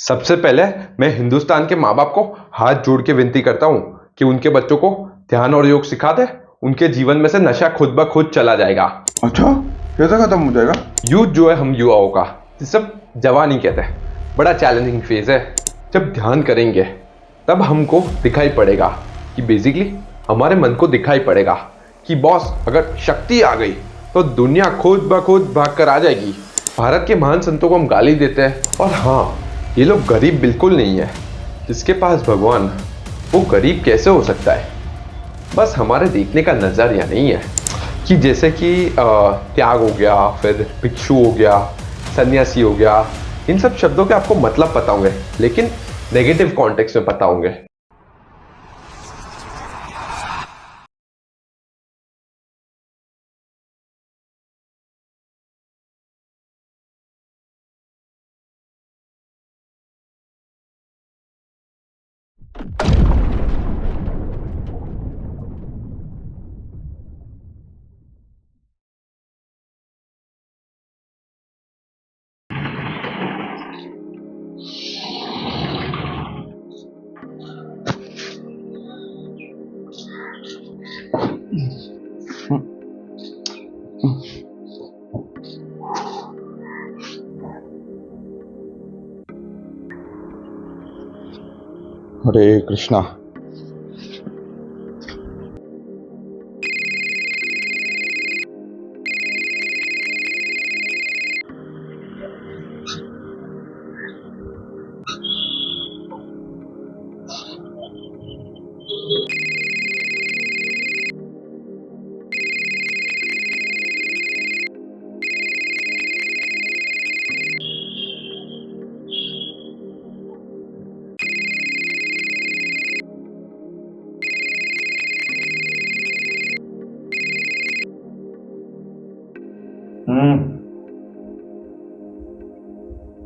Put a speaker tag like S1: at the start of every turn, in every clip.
S1: सबसे पहले मैं हिंदुस्तान के माँ बाप को हाथ जोड़ के विनती करता हूँ कि उनके बच्चों को ध्यान और योग सिखा दे। उनके जीवन में से नशा खुद ब खुद चला जाएगा।
S2: अच्छा, कैसे खत्म हो जाएगा?
S1: यूथ जो है हम युवाओं का, ये सब जवानी कहते हैं, बड़ा चैलेंजिंग फेज है। जब ध्यान करेंगे तब हमको दिखाई पड़ेगा कि बेसिकली हमारे मन को दिखाई पड़ेगा कि बॉस अगर शक्ति आ गई तो दुनिया खुद ब खुद भाग कर आ जाएगी। भारत के महान संतों को हम गाली देते हैं, और हाँ, ये लोग गरीब बिल्कुल नहीं है। जिसके पास भगवान, वो गरीब कैसे हो सकता है? बस हमारे देखने का नजरिया नहीं है कि जैसे कि त्याग हो गया, फिर भिक्षु हो गया, सन्यासी हो गया, इन सब शब्दों के आपको मतलब पता होंगे, लेकिन नेगेटिव कॉन्टेक्स्ट में पता होंगे।
S2: हरे कृष्णा।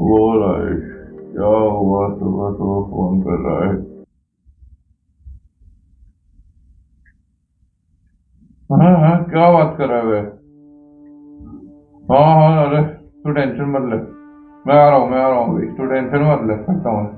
S2: बोल आयुष, क्या हुआ? सुबह सुबह फोन कर रहा है? हाँ हाँ, क्या बात कर रहा है? हाँ हाँ, अरे तू टेंशन मत ले, मैं आ रहा हूँ अभी, तू टेंशन मत ले, करता हूँ।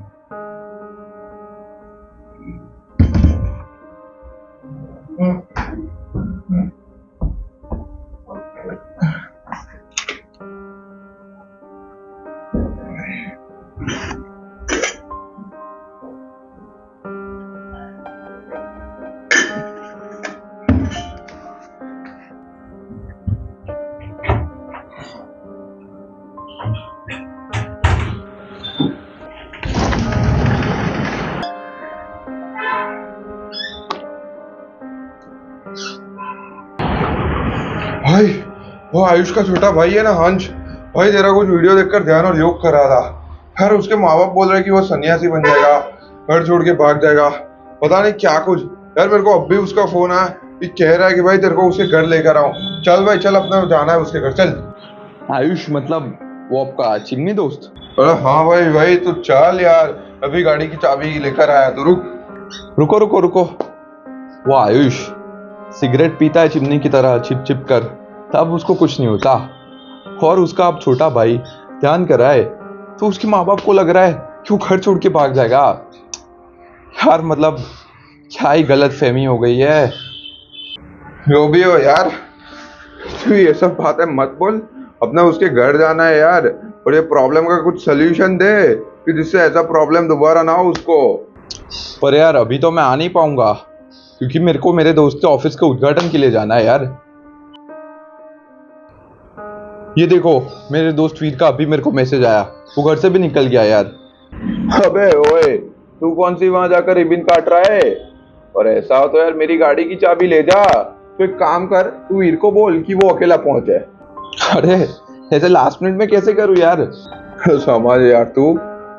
S2: भाई, वो आयुष का छोटा भाई है ना, हंस भाई, तेरा कुछ वीडियो देखकर ध्यान और योग कर रहा था। यार उसके माँ बाप बोल रहे कि वो सन्यासी बन जाएगा, घर छोड़ के भाग जाएगा, पता नहीं क्या कुछ। यार मेरे को अब भी उसका फोन आया, ये कह रहा है कि भाई तेरे को उसके घर लेकर आऊं। चल भाई चल, अपना जाना है उसके घर, चल।
S1: आयुष मतलब वो आपका चिमनी दोस्त?
S2: अरे हाँ भाई भाई, तू चल यार, अभी गाड़ी की चाबी लेकर आया, तो
S1: रुको रुको रुको। वो आयुष सिगरेट पीता है चिमनी की तरह, छिप छिप कर, तब उसको कुछ नहीं होता। और उसका अब छोटा भाई ध्यान कर रहा है तो उसके माँ बाप को लग रहा है कि वो घर छोड़ के भाग जाएगा। यार मतलब क्या ही गलत फहमी हो गई है।
S2: जो भी हो यार, तू ये सब बातें मत बोल। अपना उसके घर जाना है यार, और ये प्रॉब्लम का कुछ सोल्यूशन दे कि जिससे ऐसा प्रॉब्लम दोबारा ना हो उसको।
S1: पर यार अभी तो मैं आ नहीं पाऊंगा, क्योंकि मेरे को मेरे दोस्त के ऑफिस के उद्घाटन के लिए जाना है यार। ये देखो, मेरे दोस्त वीर का अभी मेरे को मैसेज आया, वो घर से भी निकल गया यार।
S2: अबे ओए, तू कौन सी वहां जाकर रिबिन काट रहा है? और ऐसा हो तो यार मेरी गाड़ी की चाबी ले जा। तो एक काम कर, तू वीर को बोल कि वो अकेला पहुंचे।
S1: अरे ऐसे लास्ट मिनट में कैसे करूँ यार?
S2: समझ यार, तू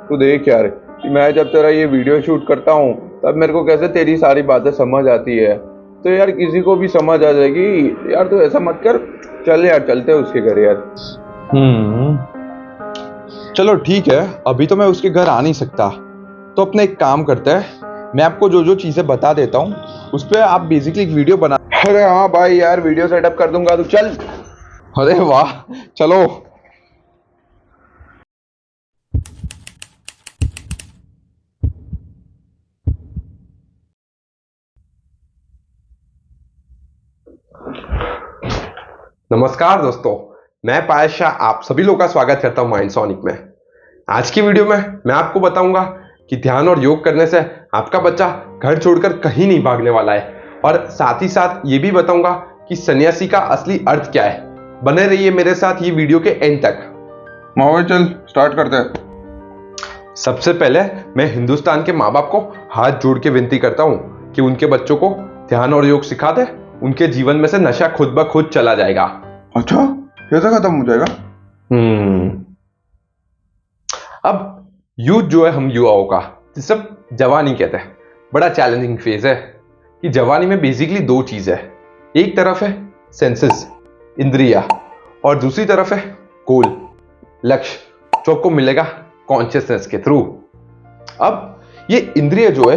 S2: तू देख यार कि मैं जब तेरा ये वीडियो शूट करता हूँ तब मेरे को कैसे तेरी सारी बातें समझ आती है, तो यार किसी को भी समझ आ जाएगी। यार तू ऐसा मत कर, चल यार चलते हैं उसके घर यार।
S1: चलो ठीक है, अभी तो मैं उसके घर आ नहीं सकता, तो अपने एक काम करते हैं, मैं आपको जो जो चीजें बता देता हूँ उस पर आप बेसिकली एक वीडियो बना।
S2: अरे हाँ भाई यार, वीडियो सेटअप कर दूंगा, तू चल।
S1: अरे वाह, चलो। नमस्कार दोस्तों, मैं पायस शाह आप सभी लोगों का स्वागत करता हूं माइंड सोनिक में। आज की वीडियो में मैं आपको बताऊंगा कि ध्यान और योग करने से आपका बच्चा घर छोड़कर कहीं नहीं भागने वाला है, और साथ ही साथ ये भी बताऊंगा कि सन्यासी का असली अर्थ क्या है। बने रहिए मेरे साथ ये वीडियो के एंड तक।
S2: माओ चल स्टार्ट करते हैं।
S1: सबसे पहले मैं हिंदुस्तान के माँ बाप को हाथ जोड़ के विनती करता हूँ कि उनके बच्चों को ध्यान और योग सिखा दे। उनके जीवन में से नशा खुद ब खुद चला जाएगा।
S2: अच्छा, कैसे खत्म हो जाएगा?
S1: अब यूथ जो है हम युवाओं का, जिसे जवानी कहते हैं, बड़ा चैलेंजिंग फेज है कि जवानी में बेसिकली दो चीज है। एक तरफ है सेंसेस, इंद्रिया, और दूसरी तरफ है गोल, लक्ष्य, जो आपको मिलेगा कॉन्शियसनेस के थ्रू। अब ये इंद्रिय जो है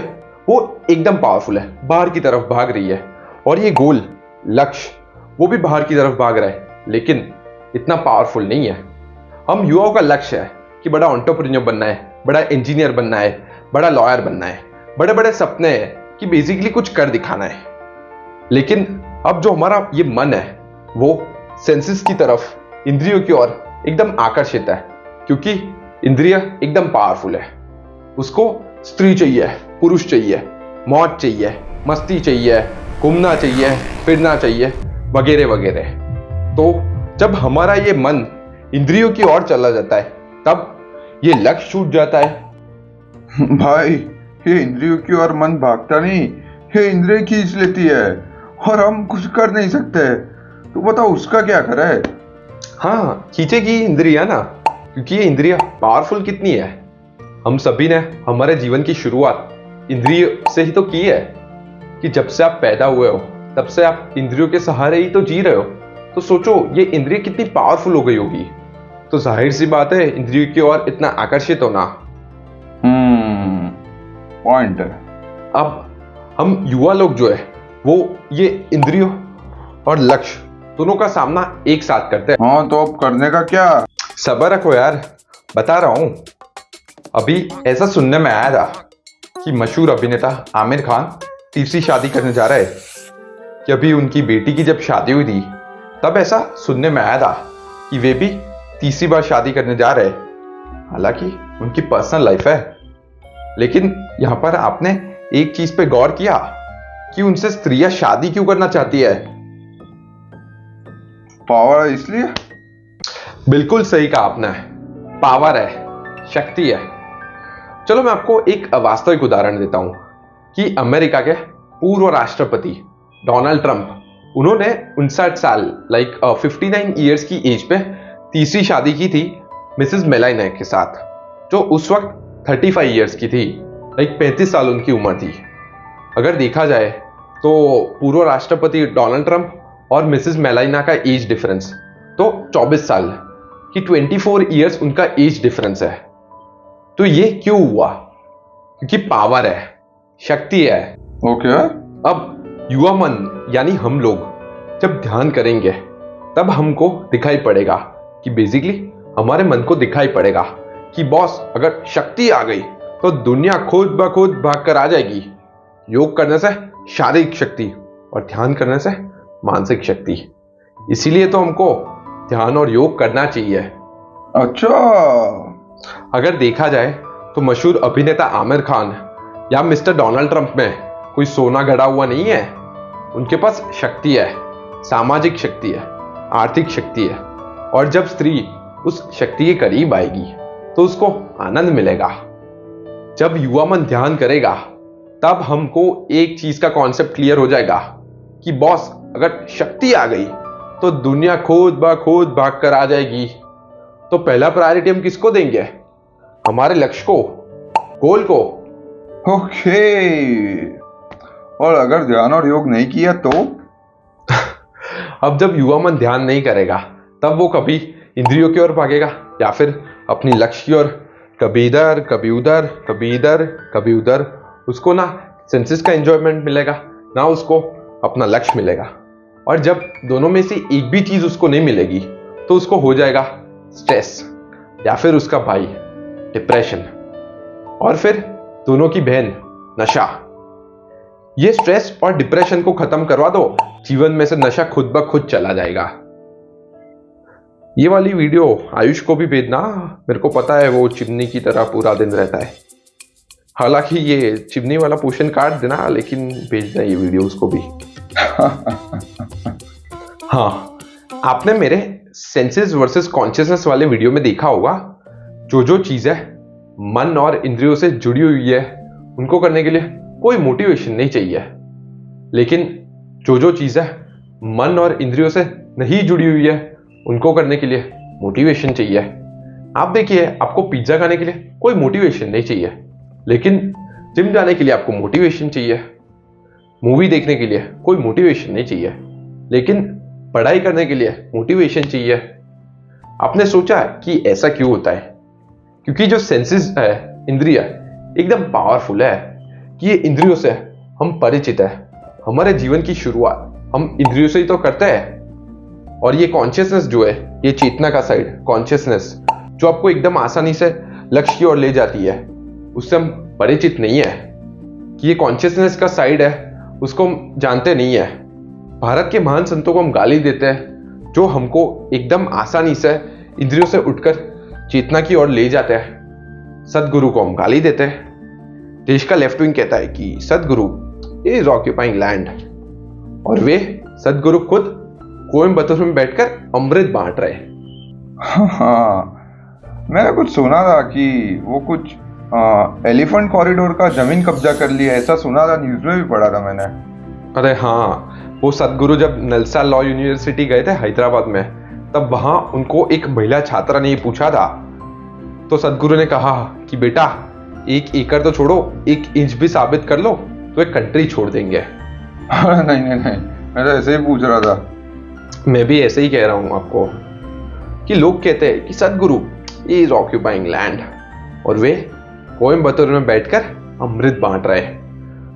S1: वो एकदम पावरफुल है, बाहर की तरफ भाग रही है, और ये गोल, लक्ष्य, वो भी बाहर की तरफ भाग रहा है, लेकिन इतना पावरफुल नहीं है। हम युवाओं का लक्ष्य है कि बड़ा एंटरप्रेन्योर बनना है, बड़ा इंजीनियर बनना है, बड़ा लॉयर बनना है, बड़े बड़े सपने हैं कि बेसिकली कुछ कर दिखाना है। लेकिन अब जो हमारा ये मन है वो सेंसेस की तरफ, इंद्रियों की ओर एकदम आकर्षित है, क्योंकि इंद्रिय एकदम पावरफुल है। उसको स्त्री चाहिए, पुरुष चाहिए, मौत चाहिए, मस्ती चाहिए, घूमना चाहिए, फिरना चाहिए, वगैरह वगैरह। तो जब हमारा ये मन इंद्रियों की ओर चला जाता है तब ये लक्ष्य छूट जाता है।
S2: भाई, ये इंद्रियों की ओर मन भागता नहीं, ये इंद्रिय खींच लेती है और हम कुछ कर नहीं सकते। तो बताओ उसका क्या करें?
S1: हाँ, खींचेगी इंद्रिया ना, क्योंकि ये इंद्रिया पावरफुल कितनी है। हम सभी ने हमारे जीवन की शुरुआत इंद्रिय से ही तो की है कि जब से आप पैदा हुए हो तब से आप इंद्रियों के सहारे ही तो जी रहे हो। तो सोचो ये इंद्रिय कितनी पावरफुल हो गई होगी। तो जाहिर सी बात है इंद्रियों की ओर इतना आकर्षित होना।
S2: पॉइंट है।
S1: अब हम युवा लोग जो है वो ये इंद्रियों और लक्ष्य दोनों का सामना एक साथ करते हैं।
S2: हाँ, तो अब करने का क्या?
S1: सब्र रखो यार, बता रहा हूं। अभी ऐसा सुनने में आया था कि मशहूर अभिनेता आमिर खान तीसरी शादी करने जा रहे हैं। कि अभी उनकी बेटी की जब शादी हुई थी तब ऐसा सुनने में आया था कि वे भी तीसरी बार शादी करने जा रहे हैं। हालांकि उनकी पर्सनल लाइफ है, लेकिन यहां पर आपने एक चीज पे गौर किया कि उनसे स्त्रियां शादी क्यों करना चाहती है?
S2: पावर है इसलिए?
S1: बिल्कुल सही कहा आपने, पावर है, शक्ति है। चलो मैं आपको एक वास्तविक उदाहरण देता हूं कि अमेरिका के पूर्व राष्ट्रपति डोनाल्ड ट्रंप, उन्होंने 59 साल 59 ईयर्स की एज पे तीसरी शादी की थी मिसेस मेलानिया के साथ, जो उस वक्त 35 ईयर्स की थी, 35 साल उनकी उम्र थी। अगर देखा जाए तो पूर्व राष्ट्रपति डोनाल्ड ट्रंप और मिसेस मेलानिया का एज डिफरेंस तो 24 साल कि 24 ईयर्स उनका एज डिफरेंस है। तो ये क्यों हुआ? क्योंकि पावर है, शक्ति है।
S2: ओके।
S1: अब युवा मन यानी हम लोग जब ध्यान करेंगे तब हमको दिखाई पड़ेगा कि बेसिकली हमारे मन को दिखाई पड़ेगा कि बॉस अगर शक्ति आ गई तो दुनिया खुद ब खुद भाग कर आ जाएगी। योग करने से शारीरिक शक्ति और ध्यान करने से मानसिक शक्ति। इसीलिए तो हमको ध्यान और योग करना चाहिए।
S2: अच्छा,
S1: अगर देखा जाए तो मशहूर अभिनेता आमिर खान या मिस्टर डोनाल्ड ट्रंप में कोई सोना गड़ा हुआ नहीं है। उनके पास शक्ति है, सामाजिक शक्ति है, आर्थिक शक्ति है, और जब स्त्री उस शक्ति के करीब आएगी तो उसको आनंद मिलेगा। जब युवा मन ध्यान करेगा तब हमको एक चीज का कॉन्सेप्ट क्लियर हो जाएगा कि बॉस अगर शक्ति आ गई तो दुनिया खुद ब खुद भाग कर आ जाएगी। तो पहला प्रायोरिटी हम किसको देंगे? हमारे लक्ष्य को, गोल को।
S2: ओके। और अगर ध्यान और योग नहीं किया तो?
S1: अब जब युवा मन ध्यान नहीं करेगा तब वो कभी इंद्रियों की ओर भागेगा या फिर अपनी लक्ष्य की ओर, कभी इधर कभी उधर, कभी इधर कभी उधर। उसको ना सेंसेस का एंजॉयमेंट मिलेगा, ना उसको अपना लक्ष्य मिलेगा। और जब दोनों में से एक भी चीज उसको नहीं मिलेगी तो उसको हो जाएगा स्ट्रेस, या फिर उसका भाई डिप्रेशन, और फिर दोनों की बहन नशा। ये स्ट्रेस और डिप्रेशन को खत्म करवा दो, जीवन में से नशा खुद ब खुद चला जाएगा। ये वाली वीडियो आयुष को भी भेजना, मेरे को पता है वो चिमनी की तरह पूरा दिन रहता है। हालांकि ये चिमनी वाला पोर्शन काट देना, लेकिन भेजना ये वीडियो उसको भी। हाँ, आपने मेरे सेंसेस वर्सेस कॉन्शियसनेस वाले वीडियो में देखा होगा, जो चीजें मन और इंद्रियों से जुड़ी हुई है उनको करने के लिए कोई मोटिवेशन नहीं चाहिए, लेकिन जो चीजें मन और इंद्रियों से नहीं जुड़ी हुई है उनको करने के लिए मोटिवेशन चाहिए। आप देखिए, आपको पिज्जा खाने के लिए कोई मोटिवेशन नहीं चाहिए, लेकिन जिम जाने के लिए आपको मोटिवेशन चाहिए। मूवी देखने के लिए कोई मोटिवेशन नहीं चाहिए, लेकिन पढ़ाई करने के लिए मोटिवेशन चाहिए। आपने सोचा कि ऐसा क्यों होता है? क्योंकि जो सेंसेस है, इंद्रिय एकदम पावरफुल है कि ये इंद्रियों से हम परिचित है। हमारे जीवन की शुरुआत हम इंद्रियों से ही तो करते हैं। और ये कॉन्शियसनेस जो है, ये चेतना का साइड कॉन्शियसनेस, जो आपको एकदम आसानी से लक्ष्य की ओर ले जाती है, उससे हम परिचित नहीं है। कि ये कॉन्शियसनेस का साइड है, उसको हम जानते नहीं है। भारत के महान संतों को हम गाली देते हैं, जो हमको एकदम आसानी से इंद्रियों से उठकर चेतना की ओर ले जाते हैं। सदगुरु को हम गाली देते हैं। देश का लेफ्ट विंग कहता है कि सदगुरु इज ऑक्यूपाइंग लैंड, और वे सदगुरु खुद कोयम्बतूर में बैठकर अमृत बांट रहे।
S2: हाँ, मैंने कुछ सुना था कि वो कुछ एलिफेंट कॉरिडोर का जमीन कब्जा कर लिया, ऐसा सुना था, न्यूज में भी पढ़ा था मैंने।
S1: अरे हाँ, वो सदगुरु जब नलसा लॉ यूनिवर्सिटी गए थे हैदराबाद में, तब वहां उनको एक महिला छात्रा ने ये पूछा था। तो सदगुरु ने कहा कि बेटा, 1 एकड़ तो छोड़ो, 1 इंच भी साबित कर लो तो एक कंट्री छोड़ देंगे।
S2: नहीं, मैं तो ऐसे ही पूछ रहा था।
S1: मैं भी ऐसे ही कह रहा हूं आपको कि लोग कहते हैं कि सदगुरु इज ऑक्यूपाइंग लैंड, और वे कोयम्बतूर में बैठकर अमृत बांट रहे।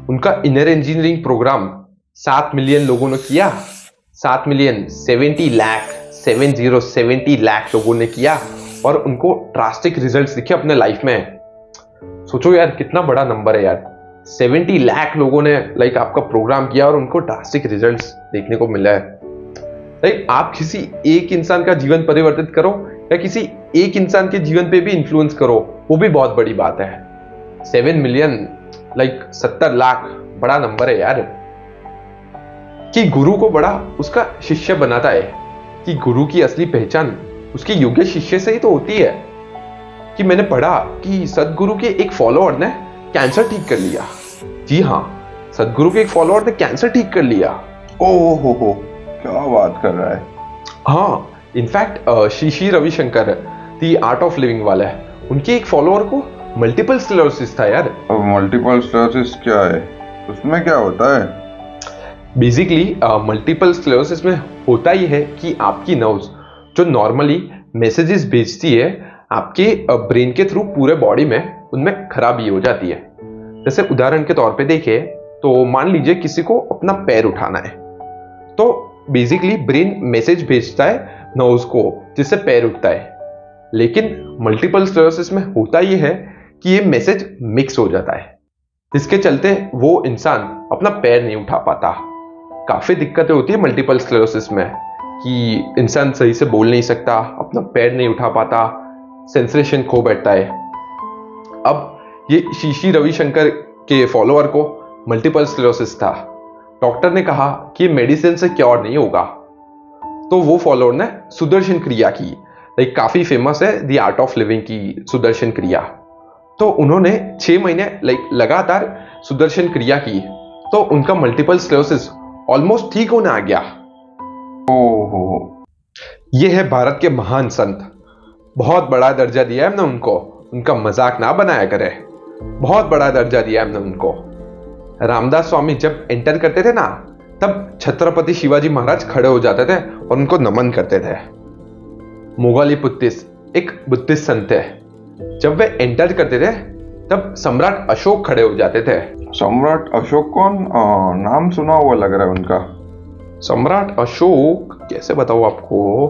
S1: उनका इनर इंजीनियरिंग प्रोग्राम 7 मिलियन लोगों ने किया। 7 मिलियन 70 लाख लोगों ने किया, और उनको ड्रास्टिक रिजल्ट्स दिखे अपने लाइफ में। सोचो यार, कितना बड़ा नंबर है यार। 70 लाख लोगों ने आपका प्रोग्राम किया और उनको ड्रास्टिक रिजल्ट्स देखने को मिला है। आप किसी एक इंसान का जीवन परिवर्तित करो या किसी एक इंसान के जीवन पे भी इन्फ्लुएंस करो, वो भी बहुत बड़ी बात है। 7 मिलियन 70 लाख बड़ा नंबर है यार। कि गुरु को बड़ा उसका शिष्य बनाता है, कि गुरु की असली पहचान उसके योग्य शिष्य से ही तो होती है। कि मैंने पढ़ा कि सदगुरु के एक फॉलोअर ने कैंसर ठीक कर लिया। जी हाँ, सदगुरु के एक फॉलोअर ने कैंसर ठीक कर लिया।
S2: ओहो हो, क्या बात कर रहा है।
S1: हाँ, in fact Shri Ravishankar the art of living वाला है, उनके एक फॉलोअर को मल्टीपल स्क्लेरोसिस था यार।
S2: अब मल्टीपल स्क्लेरोसिस क्या है, उसमें क्या होता है?
S1: बेसिकली मल्टीपल स्क्लेरोसिस में होता ही है कि आपकी नर्व्स जो नॉर्मली मैसेजेस भेजती है आपके ब्रेन के थ्रू पूरे बॉडी में, उनमें खराबी हो जाती है। जैसे उदाहरण के तौर पे देखें तो मान लीजिए किसी को अपना पैर उठाना है, तो बेसिकली ब्रेन मैसेज भेजता है नर्व्स को, जिससे पैर उठता है। लेकिन मल्टीपल स्क्लेरोसिस में होता ये है कि ये मैसेज मिक्स हो जाता है, जिसके चलते वो इंसान अपना पैर नहीं उठा पाता। काफी दिक्कतें होती है मल्टीपल स्क्लेरोसिस में, कि इंसान सही से बोल नहीं सकता, अपना पैर नहीं उठा पाता, सेंसेशन खो बैठता है। अब ये श्री रविशंकर के फॉलोअर को मल्टीपल स्क्लेरोसिस था। डॉक्टर ने कहा कि मेडिसिन से क्योर नहीं होगा, तो वो फॉलोअर ने सुदर्शन क्रिया की। काफी फेमस है द आर्ट ऑफ लिविंग की सुदर्शन क्रिया। तो उन्होंने 6 महीने लगातार सुदर्शन क्रिया की, तो उनका मल्टीपल स्क्लेरोसिस ऑलमोस्ट ठीक होने आ गया।
S2: ओहो,
S1: ये है भारत के महान संत। बहुत बड़ा दर्जा दिया है हमने उनको, उनका मजाक ना बनाया करे। बहुत बड़ा दर्जा दिया है हमने उनको। रामदास स्वामी जब एंटर करते थे ना, तब छत्रपति शिवाजी महाराज खड़े हो जाते थे और उनको नमन करते थे। मोगली बुद्धिस्ट एक बुद्धिस्ट संत है, जब वे एंटर करते थे तब सम्राट अशोक खड़े हो जाते थे।
S2: सम्राट अशोक कौन? नाम सुना हुआ लग रहा है उनका।
S1: सम्राट अशोक कैसे बताऊं आपको?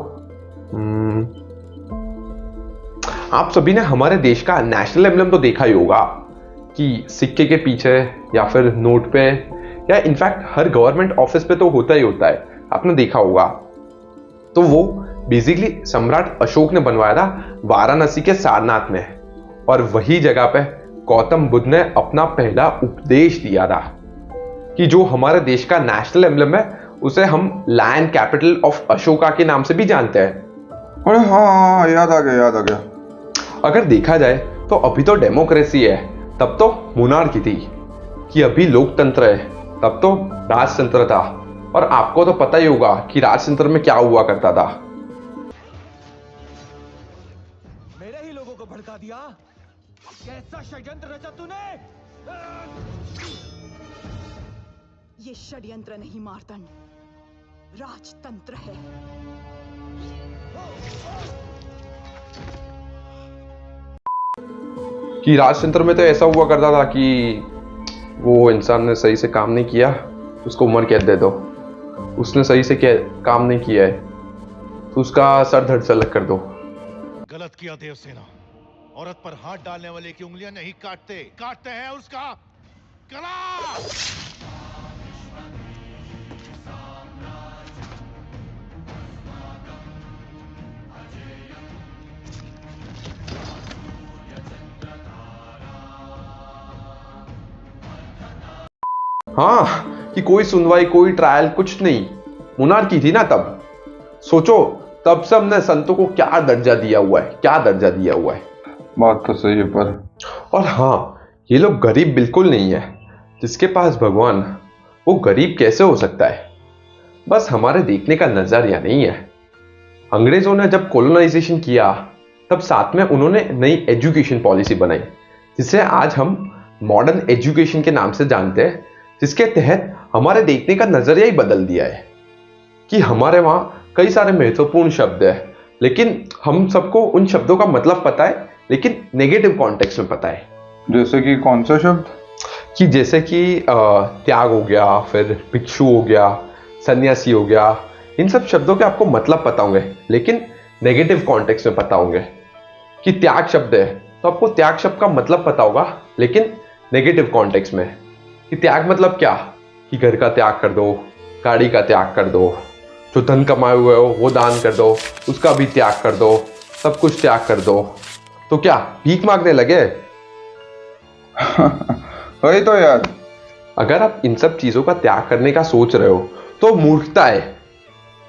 S1: आप सभी ने हमारे देश का नेशनल एम्बलम तो देखा ही होगा, कि सिक्के के पीछे या फिर नोट पे, या इनफैक्ट हर गवर्नमेंट ऑफिस पे तो होता ही होता है, आपने देखा होगा। तो वो बेसिकली सम्राट अशोक ने बनवाया था वाराणसी के सारनाथ में, और वही जगह पे गौतम बुद्ध ने अपना पहला उपदेश दिया था कि जो हमारे देश का नेशनल एम्बलम है उसे हम लैंड कैपिटल ऑफ अशोका के नाम से भी जानते हैं।
S2: अरे हाँ, याद आ गया।
S1: अगर देखा जाए तो अभी तो डेमोक्रेसी है, तब तो मोनार्की थी। कि अभी लोकतंत्र है, तब तो राजतंत्र था। और आपको तो पता ही होगा कि राजतंत्र में क्या हुआ करता था।
S3: मेरे ही लोगों को भड़का दिया। कैसा षड्यंत्र रचा तूने?
S4: ये षड्यंत्र नहीं मार्तंड, राजतंत्र है।
S1: कि राजतंत्र में तो ऐसा हुआ करता था कि वो इंसान ने सही से काम नहीं किया, उसको उम्र कैद दे दो। उसने सही से काम नहीं किया है तो उसका सर धड़ से अलग कर दो।
S5: गलत किया देवसेना। औरत पर हाथ डालने वाले की उंगलियां नहीं काटते हैं उसका गला।
S1: हाँ, कि कोई सुनवाई, कोई ट्रायल, कुछ नहीं। मोनार्की थी ना तब। सोचो तब से हमने संतों को क्या दर्जा दिया हुआ है।
S2: बात तो सही है पर।
S1: और हाँ, ये लोग गरीब बिल्कुल नहीं है। जिसके पास भगवान, वो गरीब कैसे हो सकता है? बस हमारे देखने का नजरिया नहीं है। अंग्रेजों ने जब कॉलोनाइजेशन किया तब साथ में उन्होंने नई एजुकेशन पॉलिसी बनाई, जिसे आज हम मॉडर्न एजुकेशन के नाम से जानते हैं, जिसके तहत हमारे देखने का नजरिया ही बदल दिया है। कि हमारे वहां कई सारे महत्वपूर्ण शब्द है, लेकिन हम सबको उन शब्दों का मतलब पता है, लेकिन नेगेटिव कॉन्टेक्स्ट में पता है।
S2: जैसे कि कौन सा शब्द?
S1: कि जैसे कि त्याग हो गया, फिर भिक्षु हो गया, सन्यासी हो गया। इन सब शब्दों के आपको मतलब पता होंगे, लेकिन नेगेटिव कॉन्टेक्स्ट में पता होंगे। कि त्याग शब्द है तो आपको त्याग शब्द का मतलब पता होगा, लेकिन नेगेटिव कॉन्टेक्स्ट में। कि त्याग मतलब क्या? कि घर का त्याग कर दो, गाड़ी का त्याग कर दो, जो धन कमाए हुए हो वो दान कर दो, उसका भी त्याग कर दो, सब कुछ त्याग कर दो। तो क्या भीख मांगने लगे?
S2: वही तो यार।
S1: अगर आप इन सब चीजों का त्याग करने का सोच रहे हो तो मूर्खता है।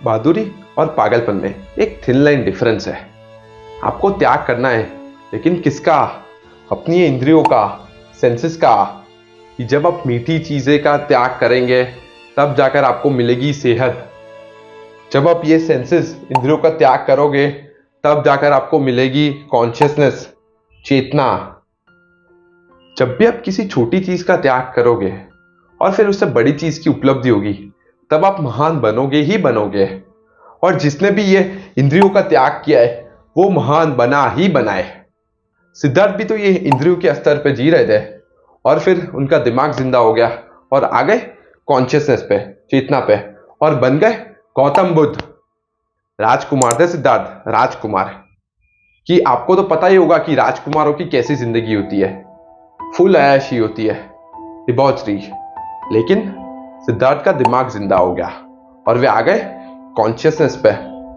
S1: बहादुरी और पागलपन में एक थिन लाइन डिफरेंस है। आपको त्याग करना है, लेकिन किसका? अपनी इंद्रियों का, सेंसेस का। कि जब आप मीठी चीजें का त्याग करेंगे तब जाकर आपको मिलेगी सेहत। जब आप ये सेंसेस, इंद्रियों का त्याग करोगे तब जाकर आपको मिलेगी कॉन्शियसनेस, चेतना। जब भी आप किसी छोटी चीज का त्याग करोगे और फिर उससे बड़ी चीज की उपलब्धि होगी, तब आप महान बनोगे ही बनोगे। और जिसने भी ये इंद्रियों का त्याग किया है वो महान बना ही बना है। सिद्धार्थ भी तो ये इंद्रियों के स्तर पे जी रहे थे, और फिर उनका दिमाग जिंदा हो गया और आ गए कॉन्शियसनेस पे, चेतना पे, और बन गए गौतम बुद्ध। राजकुमार थे सिद्धार्थ, राजकुमार। कि आपको तो पता ही होगा कि राजकुमारों की कैसी जिंदगी होती है। फुल ऐशी होती है, डिबॉचरी। लेकिन सिद्धार्थ का दिमाग जिंदा हो गया और वे आ गए कॉन्शियसनेस पे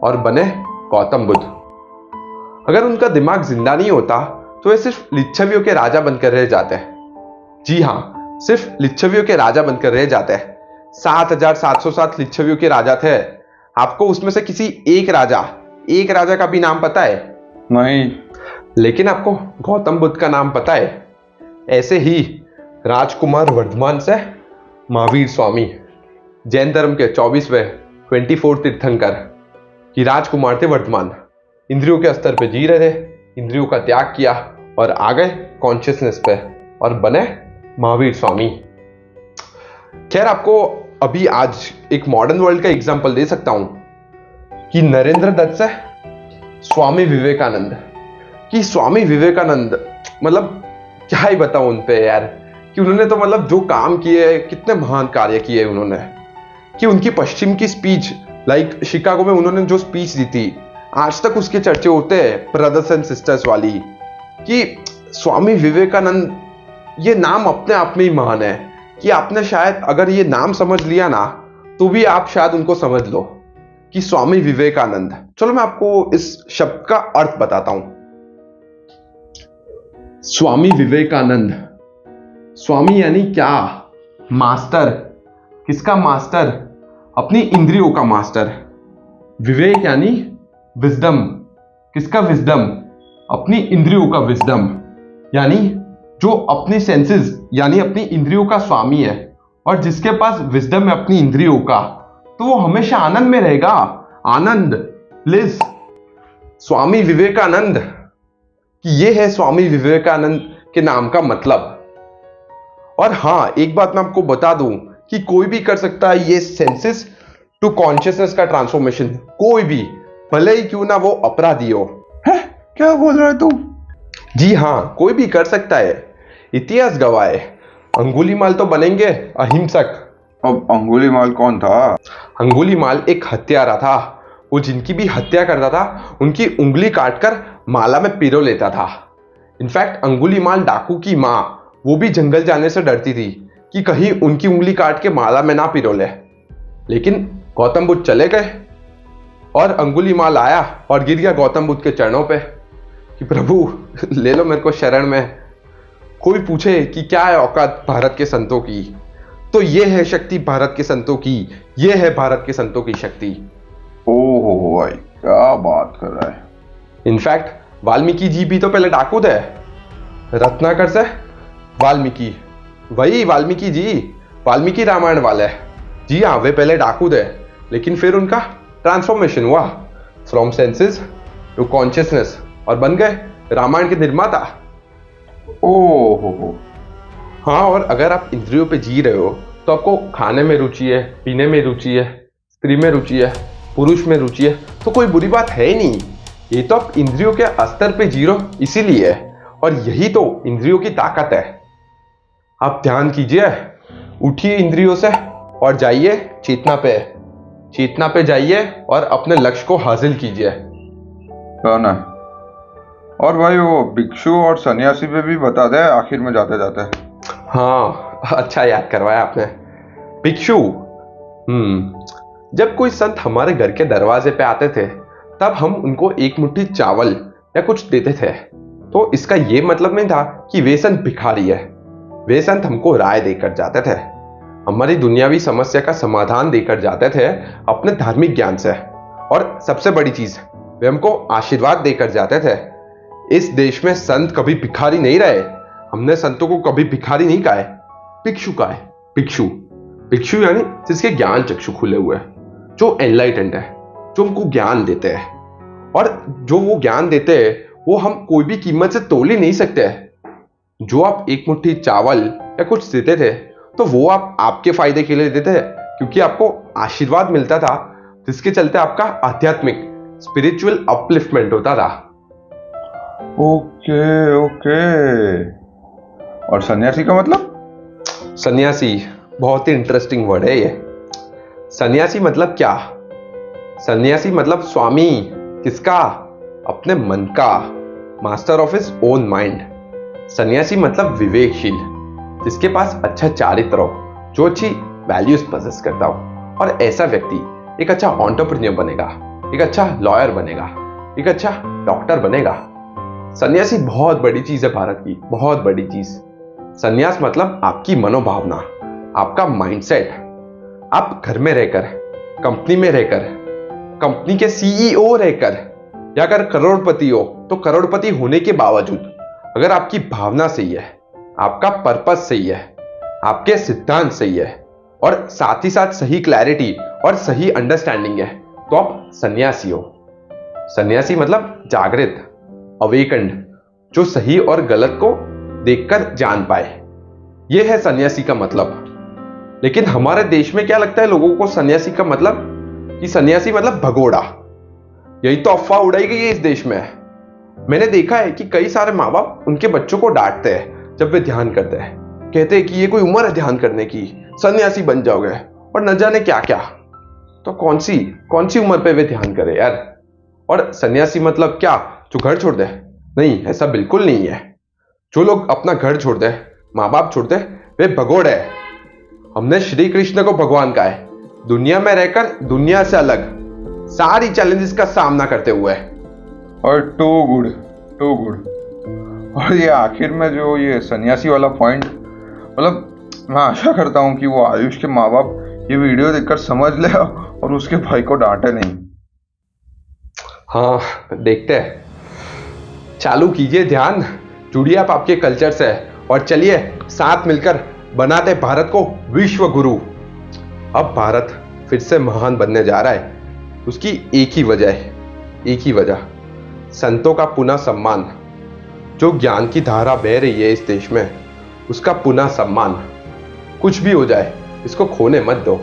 S1: और बने गौतम बुद्ध। अगर उनका दिमाग जिंदा नहीं होता तो वे सिर्फ लिच्छवियों के राजा बनकर रह जाते हैं। जी हाँ, सिर्फ लिच्छवियों के राजा बनकर रह जाते हैं। 7,707 लिच्छवियों के राजा थे। आपको उसमें से किसी एक राजा का भी नाम पता है?
S2: नहीं।
S1: लेकिन आपको गौतम बुद्ध का नाम पता है? ऐसे ही राजकुमार वर्धमान से महावीर स्वामी, जैन धर्म के 24वें 24 तीर्थंकर। कि राजकुमार थे वर्धमान, इंद्रियों के स्तर पे जी रहे थे, इंद्रियों का त्याग किया और आ गए कॉन्शियसनेस पे और बने महावीर स्वामी। खैर, आपको अभी आज एक मॉडर्न वर्ल्ड का एग्जांपल दे सकता हूं कि नरेंद्र दत्त से स्वामी विवेकानंद। कि स्वामी विवेकानंद मतलब क्या ही बताऊं उन पे यार। कि उन्होंने तो मतलब जो काम किए, कितने महान कार्य किए उन्होंने। कि उनकी पश्चिम की स्पीच, लाइक शिकागो में उन्होंने जो स्पीच दी थी, आज तक उसके चर्चे होते हैं, ब्रदर्स एंड सिस्टर्स वाली। कि स्वामी विवेकानंद, ये नाम अपने आप में ही महान है। कि आपने शायद अगर ये नाम समझ लिया ना तो भी आप शायद उनको समझ लो कि स्वामी विवेकानंद। चलो मैं आपको इस शब्द का अर्थ बताता हूं। स्वामी विवेकानंद, स्वामी यानी क्या? मास्टर। किसका मास्टर? अपनी इंद्रियों का मास्टर। विवेक यानी विजडम। किसका विजडम? अपनी इंद्रियों का विजडम। यानी जो अपनी सेंसेस यानी अपनी इंद्रियों का स्वामी है और जिसके पास विजडम है अपनी इंद्रियों का, तो वो हमेशा आनंद में रहेगा। आनंद, ब्लिस। स्वामी विवेकानंद, कि ये है स्वामी विवेकानंद के नाम का मतलब। और हां, एक बात मैं आपको बता दूं कि कोई भी कर सकता है ये सेंसेस टू कॉन्शियसनेस का ट्रांसफॉर्मेशन। कोई भी, भले ही क्यों ना वो अपराधी हो।
S2: है? क्या बोल रहा है तू?
S1: जी हां, कोई भी कर सकता है। इतिहास गवाह है। अंगुलीमाल तो बनेंगे अहिंसक।
S2: अब अंगुलीमाल कौन था?
S1: अंगुलीमाल एक हत्यारा था। वो जिनकी भी हत्या करता था उनकी उंगली काटकर माला में पिरो लेता था। इनफैक्ट अंगुलीमाल डाकू की मां, वो भी जंगल जाने से डरती थी कि कहीं उनकी उंगली काट के माला में ना पिरो ले। लेकिन गौतम बुद्ध चले गए और अंगुलीमाल आया और गिर गया गौतम बुद्ध के चरणों पे कि प्रभु ले लो मेरे को शरण में। कोई पूछे कि क्या है औकात भारत के संतों की, तो ये है शक्ति भारत के संतों की। ये है भारत के संतों की शक्ति।
S2: ओहो भाई, क्या बात कर रहा है।
S1: इनफैक्ट वाल्मीकि जी भी तो पहले डाकू थे। रत्नाकर से वाल्मीकि, वही वाल्मीकि जी, वाल्मीकि रामायण वाले। जी हाँ, वे पहले डाकू थे, लेकिन फिर उनका ट्रांसफॉर्मेशन हुआ फ्रॉम सेंसेस टू कॉन्शियसनेस और बन गए रामायण के निर्माता।
S2: ओहो।
S1: हाँ, और अगर आप इंद्रियों पे जी रहे हो तो आपको खाने में रुचि है, पीने में रुचि है, स्त्री में रुचि है, पुरुष में रुचि है, तो कोई बुरी बात है ही नहीं। ये तो आप इंद्रियों के स्तर पे जी रहे हो इसीलिए है, और यही तो इंद्रियों की ताकत है। आप ध्यान कीजिए, उठिए इंद्रियों से और जाइए चेतना पे। चेतना पे जाइए और अपने लक्ष्य को हासिल कीजिए।
S2: कौन है? और भाई वो भिक्षु और सन्यासी पे भी बता दे आखिर में जाते जाते।
S1: हाँ, अच्छा याद करवाया आपने। भिक्षु, जब कोई संत हमारे घर के दरवाजे पे आते थे तब हम उनको एक मुट्ठी चावल या कुछ देते थे। तो इसका ये मतलब नहीं था कि वे संत भिखारी है। वे संत हमको राय देकर जाते थे, हमारी दुनियावी समस्या का समाधान देकर जाते थे अपने धार्मिक ज्ञान से। और सबसे बड़ी चीज, वे हमको आशीर्वाद देकर जाते थे। इस देश में संत कभी भिखारी नहीं रहे। हमने संतों को कभी भिखारी नहीं कहा है, भिक्षु कहा है। भिक्षु, भिक्षु यानी जिसके ज्ञान चक्षु खुले हुए हैं, जो एनलाइटेंड है, जो हमको ज्ञान देते हैं। और जो वो ज्ञान देते हैं वो हम कोई भी कीमत से तोल ही नहीं सकते। जो आप एक मुट्ठी चावल या कुछ देते थे तो वो आप आपके फायदे के लिए देते थे, क्योंकि आपको आशीर्वाद मिलता था, जिसके चलते आपका आध्यात्मिक स्पिरिचुअल अपलिफ्टमेंट होता था।
S2: ओके। और सन्यासी का मतलब?
S1: सन्यासी बहुत ही इंटरेस्टिंग वर्ड है ये। सन्यासी मतलब क्या? सन्यासी मतलब स्वामी। किसका? अपने मन का, master of his own mind. सन्यासी मतलब विवेकशील, जिसके पास अच्छा चारित्र हो, जो अच्छी वैल्यूज पजेस करता हो। और ऐसा व्यक्ति एक अच्छा एंटरप्रेन्योर बनेगा, एक अच्छा लॉयर बनेगा, एक अच्छा डॉक्टर बनेगा। सन्यासी बहुत बड़ी चीज है भारत की, बहुत बड़ी चीज। सन्यास मतलब आपकी मनोभावना, आपका माइंडसेट। आप घर में रहकर, कंपनी में रहकर, कंपनी के सीईओ रहकर, या अगर करोड़पति हो तो करोड़पति होने के बावजूद अगर आपकी भावना सही है, आपका पर्पस सही है, आपके सिद्धांत सही है, और साथ ही साथ सही क्लैरिटी और सही अंडरस्टैंडिंग है, तो आप सन्यासी हो। सन्यासी मतलब जागृत, अवेकंड, जो सही और गलत को देखकर जान पाए। यह है सन्यासी का मतलब। लेकिन हमारे देश में क्या लगता है लोगों को सन्यासी का मतलब? कि सन्यासी मतलब भगोड़ा। यही तो अफवाह उड़ाई गई है इस देश में। मैंने देखा है कि कई सारे माँ बाप उनके बच्चों को डांटते हैं जब वे ध्यान करते हैं। कहते हैं कि ये कोई उम्र है ध्यान करने की, सन्यासी बन जाओगे, और न जाने क्या क्या। तो कौन सी उम्र पे वे ध्यान करें यार? और सन्यासी मतलब क्या? जो घर छोड़ दे? नहीं, ऐसा बिल्कुल नहीं है। जो लोग अपना घर छोड़ दे, माँ बाप छोड़ दे, वे भगोड़े है। हमने श्री कृष्ण को भगवान कहा है, दुनिया में रहकर दुनिया से अलग, सारी चैलेंजेस का सामना करते हुए।
S2: और टू गुड, टू गुड। और ये आखिर में जो ये सन्यासी वाला पॉइंट, मतलब मैं आशा करता हूँ कि वो आयुष के माँ बाप ये वीडियो देखकर समझ ले और उसके भाई को डांटे नहीं।
S1: हाँ, देखते हैं। चालू कीजिए ध्यान, जुड़िए आप आपके कल्चर से और चलिए साथ मिलकर बनाते भारत को विश्व गुरु। अब भारत फिर से महान बनने जा रहा है। उसकी एक ही वजह है, एक ही वजह, संतों का पुनः सम्मान। जो ज्ञान की धारा बह रही है इस देश में, उसका पुनः सम्मान। कुछ भी हो जाए, इसको खोने मत दो।